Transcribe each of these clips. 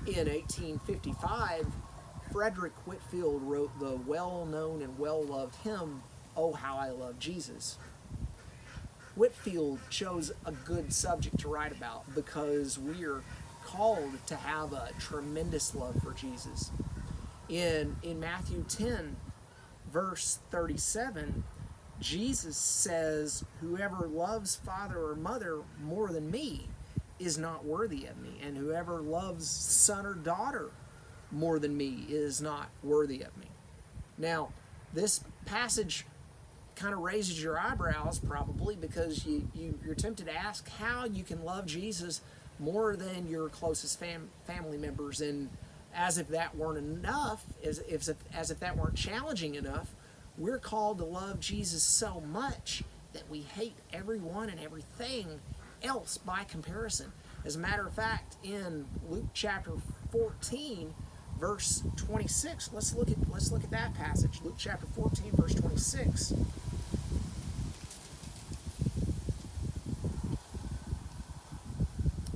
In 1855, Frederick Whitfield wrote the well-known and well-loved hymn, "Oh, How I Love Jesus." Whitfield chose a good subject to write about because we're called to have a tremendous love for Jesus. In Matthew 10, verse 37, Jesus says, "Whoever loves father or mother more than me is not worthy of me, and whoever loves son or daughter more than me is not worthy of me." Now, this passage kind of raises your eyebrows probably because you're tempted to ask how you can love Jesus more than your closest family members, and as if that weren't enough, as if that weren't challenging enough, we're called to love Jesus so much that we hate everyone and everything else by comparison. As a matter of fact, in Luke chapter 14, verse 26, let's look at that passage. Luke chapter 14, verse 26.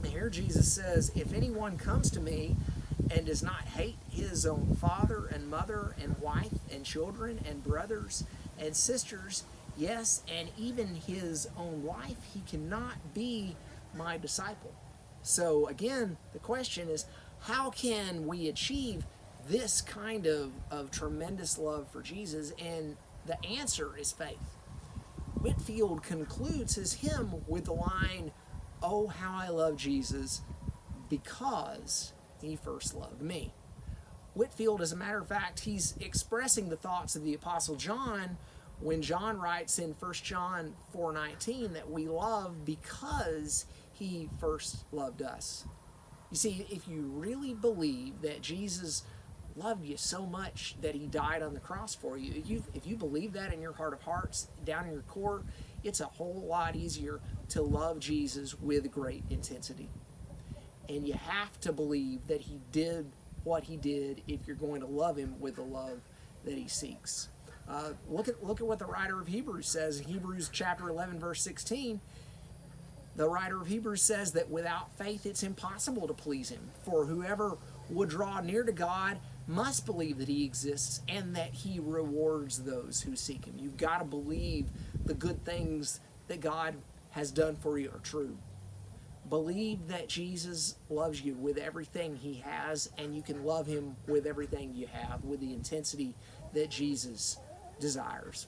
Here Jesus says, "If anyone comes to me and does not hate his own father and mother and wife and children and brothers and sisters, yes, and even his own life, he cannot be my disciple." So again, the question is, how can we achieve this kind of tremendous love for Jesus? And the answer is faith. Whitfield concludes his hymn with the line, "Oh, how I love Jesus because he first loved me." Whitfield, as a matter of fact, he's expressing the thoughts of the Apostle John when John writes in 1 John 4:19 that we love because he first loved us. You see, if you really believe that Jesus loved you so much that he died on the cross for you, if you believe that in your heart of hearts, down in your core, it's a whole lot easier to love Jesus with great intensity. And you have to believe that he did what he did if you're going to love him with the love that he seeks. Look at what the writer of Hebrews says in Hebrews chapter 11, verse 16. The writer of Hebrews says that without faith it's impossible to please him. For whoever would draw near to God must believe that he exists and that he rewards those who seek him. You've got to believe the good things that God has done for you are true. Believe that Jesus loves you with everything he has, and you can love him with everything you have, with the intensity that Jesus desires.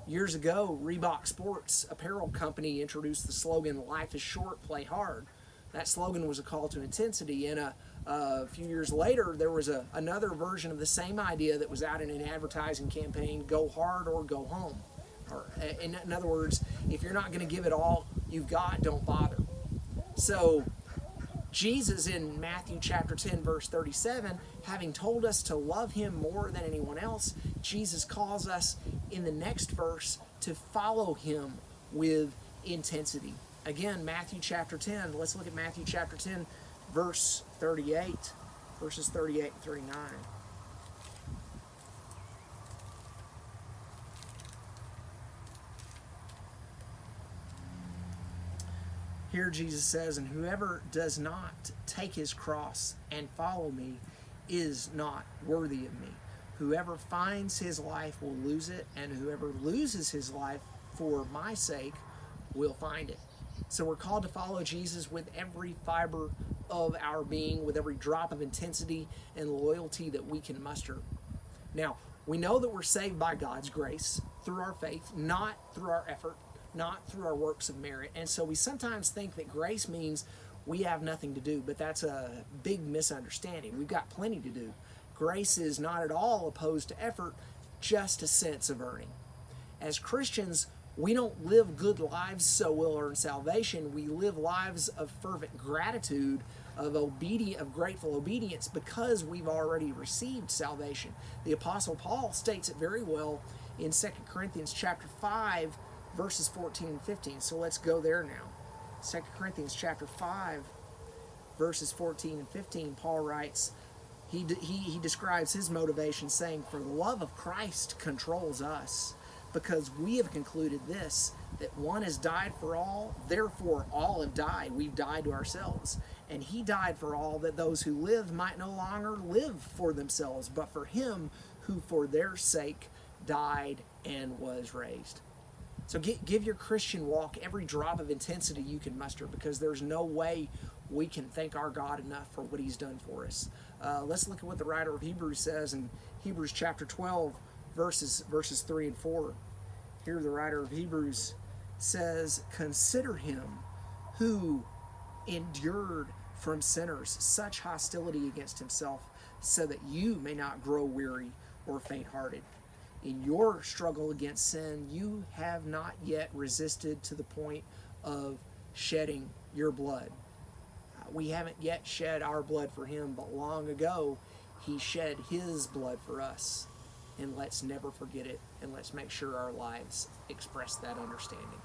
Years ago, Reebok Sports Apparel Company introduced the slogan, "Life is short, play hard." That slogan was a call to intensity, and a few years later, there was another version of the same idea that was out in an advertising campaign, "Go hard or go home." Or, in other words, if you're not going to give it all you've got, don't bother. So Jesus in Matthew chapter 10, verse 37, having told us to love him more than anyone else, Jesus calls us in the next verse to follow him with intensity. Again, Matthew chapter 10, let's look at Matthew chapter 10, verse 38, verses 38 and 39. Here Jesus says, "And whoever does not take his cross and follow me is not worthy of me. Whoever finds his life will lose it, and whoever loses his life for my sake will find it." So we're called to follow Jesus with every fiber of our being, with every drop of intensity and loyalty that we can muster. Now, we know that we're saved by God's grace through our faith, not through our effort, not through our works of merit. And so we sometimes think that grace means we have nothing to do, but that's a big misunderstanding. We've got plenty to do. Grace is not at all opposed to effort, just a sense of earning. As Christians, we don't live good lives so we'll earn salvation. We live lives of fervent gratitude, of grateful obedience, because we've already received salvation. The Apostle Paul states it very well in 2 Corinthians chapter 5, verses 14 and 15. So let's go there now. 2 Corinthians chapter 5, verses 14 and 15, Paul writes, he describes his motivation saying, "For the love of Christ controls us, because we have concluded this, that one has died for all, therefore all have died." We've died to ourselves. And he died for all, that those who live might no longer live for themselves, but for him who for their sake died and was raised. So give your Christian walk every drop of intensity you can muster, because there's no way we can thank our God enough for what he's done for us. Let's look at what the writer of Hebrews says in Hebrews chapter 12, verses 3 and 4. Here the writer of Hebrews says, "Consider him who endured from sinners such hostility against himself, so that you may not grow weary or faint-hearted. In your struggle against sin, you have not yet resisted to the point of shedding your blood." We haven't yet shed our blood for him, but long ago he shed his blood for us. And let's never forget it, and let's make sure our lives express that understanding.